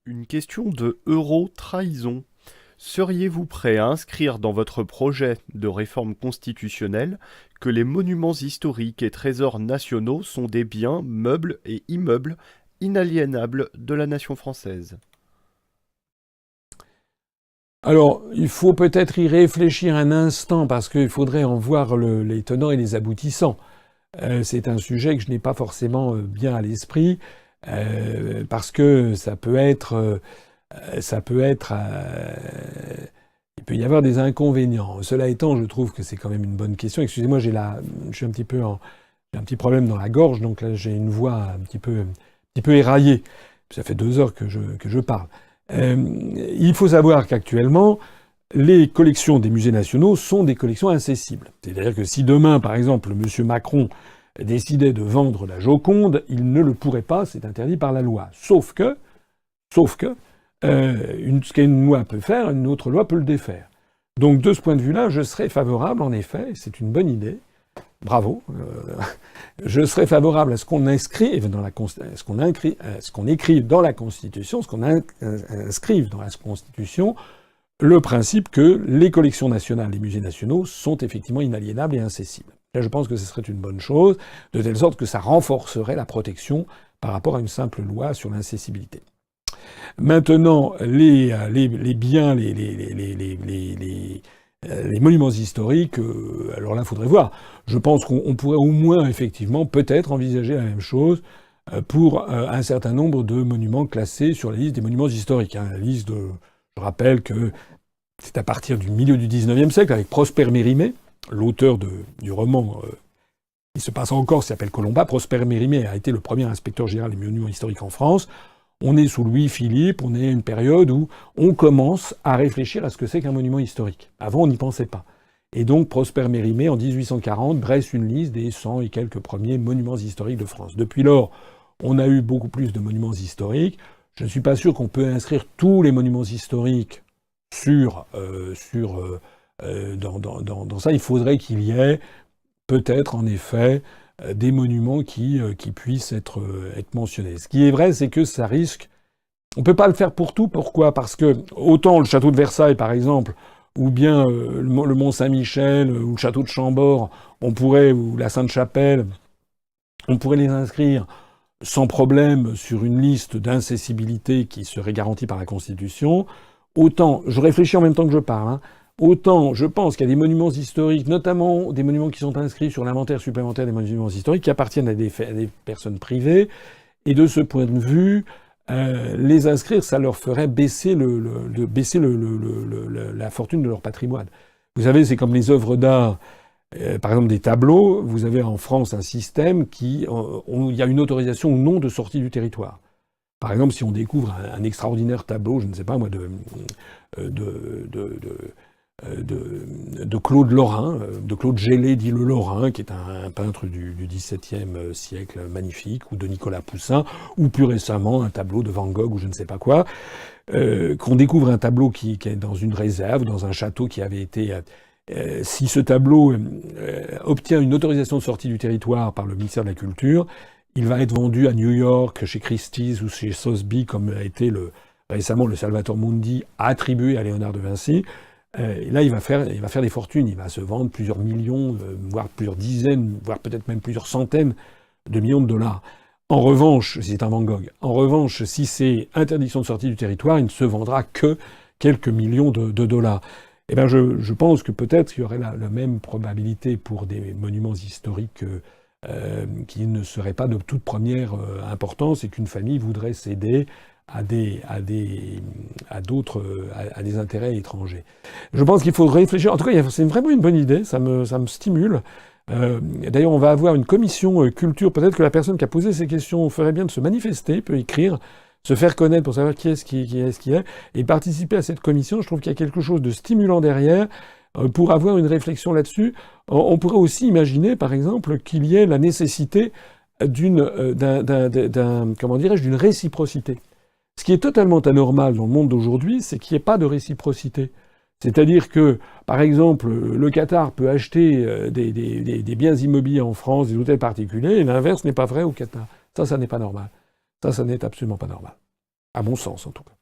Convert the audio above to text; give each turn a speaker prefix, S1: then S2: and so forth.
S1: Une question de euro-trahison. Seriez-vous prêt à inscrire dans votre projet de réforme constitutionnelle que les monuments historiques et trésors nationaux sont des biens, meubles et immeubles inaliénables de la nation française?
S2: Alors, il faut peut-être y réfléchir un instant parce qu'il faudrait en voir les tenants et les aboutissants. C'est un sujet que je n'ai pas forcément bien à l'esprit parce que il peut y avoir des inconvénients. Cela étant, je trouve que c'est quand même une bonne question. Excusez-moi, je suis j'ai un petit problème dans la gorge, donc là j'ai une voix un petit peu éraillée. Ça fait 2 heures que je parle. Il faut savoir qu'actuellement, les collections des musées nationaux sont des collections incessibles. C'est-à-dire que si demain, par exemple, M. Macron décidait de vendre la Joconde, il ne le pourrait pas, c'est interdit par la loi. Sauf que, ce qu'une loi peut faire, une autre loi peut le défaire. Donc de ce point de vue-là, je serais favorable, en effet, c'est une bonne idée, bravo, je serais favorable à ce qu'on inscrive dans ce qu'on écrive dans la Constitution, ce qu'on inscrive dans la Constitution, le principe que les collections nationales, les musées nationaux sont effectivement inaliénables et incessibles. Là, je pense que ce serait une bonne chose, de telle sorte que ça renforcerait la protection par rapport à une simple loi sur l'incessibilité. Maintenant, les biens, les monuments historiques, alors là, il faudrait voir. Je pense qu'on pourrait au moins, effectivement, peut-être envisager la même chose pour un certain nombre de monuments classés sur la liste des monuments historiques. La liste de... Je rappelle que c'est à partir du milieu du XIXe siècle, avec Prosper Mérimée, l'auteur du roman qui se passe en Corse, qui s'appelle Colomba. Prosper Mérimée a été le premier inspecteur général des monuments historiques en France. On est sous Louis-Philippe, on est à une période où on commence à réfléchir à ce que c'est qu'un monument historique. Avant, on n'y pensait pas. Et donc, Prosper Mérimée, en 1840, dresse une liste des 100 et quelques premiers monuments historiques de France. Depuis lors, on a eu beaucoup plus de monuments historiques. Je ne suis pas sûr qu'on peut inscrire tous les monuments historiques dans ça. Il faudrait qu'il y ait peut-être, en effet, des monuments qui puissent être mentionnés. Ce qui est vrai, c'est que ça risque... On peut pas le faire pour tout. Pourquoi ? Parce que autant le château de Versailles, par exemple, ou bien le Mont-Saint-Michel, ou le château de Chambord, ou la Sainte-Chapelle, on pourrait les inscrire sans problème sur une liste d'incessibilité qui serait garantie par la Constitution. Autant, je réfléchis en même temps que je parle, hein, autant je pense qu'il y a des monuments historiques, notamment des monuments qui sont inscrits sur l'inventaire supplémentaire des monuments historiques, qui appartiennent à des personnes privées. Et de ce point de vue, les inscrire, ça leur ferait baisser la fortune de leur patrimoine. Vous savez, c'est comme les œuvres d'art, par exemple des tableaux. Vous avez en France un système où il y a une autorisation ou non de sortie du territoire. Par exemple, si on découvre un extraordinaire tableau, je ne sais pas moi, de Claude Lorrain, de Claude Gellé dit le Lorrain, qui est un peintre du XVIIe siècle magnifique, ou de Nicolas Poussin, ou plus récemment un tableau de Van Gogh ou je ne sais pas quoi, qu'on découvre un tableau qui est dans une réserve, dans un château qui avait été... si ce tableau obtient une autorisation de sortie du territoire par le ministère de la Culture, il va être vendu à New York, chez Christie's ou chez Sotheby's, comme a été récemment le Salvator Mundi attribué à Léonard de Vinci. Et là, il va faire des fortunes. Il va se vendre plusieurs millions, voire plusieurs dizaines, voire peut-être même plusieurs centaines de millions de dollars. En revanche, si c'est un Van Gogh, en revanche, si c'est interdiction de sortie du territoire, il ne se vendra que quelques millions de dollars. Eh bien, je pense que peut-être il y aurait la même probabilité pour des monuments historiques qui ne seraient pas de toute première importance et qu'une famille voudrait céder à des intérêts étrangers. Je pense qu'il faut réfléchir. En tout cas, c'est vraiment une bonne idée. Ça me stimule. D'ailleurs, on va avoir une commission culture. Peut-être que la personne qui a posé ces questions ferait bien de se manifester, peut écrire, se faire connaître pour savoir qui est, et participer à cette commission. Je trouve qu'il y a quelque chose de stimulant derrière. Pour avoir une réflexion là-dessus, on pourrait aussi imaginer, par exemple, qu'il y ait la nécessité d'une réciprocité. Ce qui est totalement anormal dans le monde d'aujourd'hui, c'est qu'il n'y ait pas de réciprocité. C'est-à-dire que, par exemple, le Qatar peut acheter des biens immobiliers en France, des hôtels particuliers, et l'inverse n'est pas vrai au Qatar. Ça n'est pas normal. Ça n'est absolument pas normal. à mon sens en tout cas.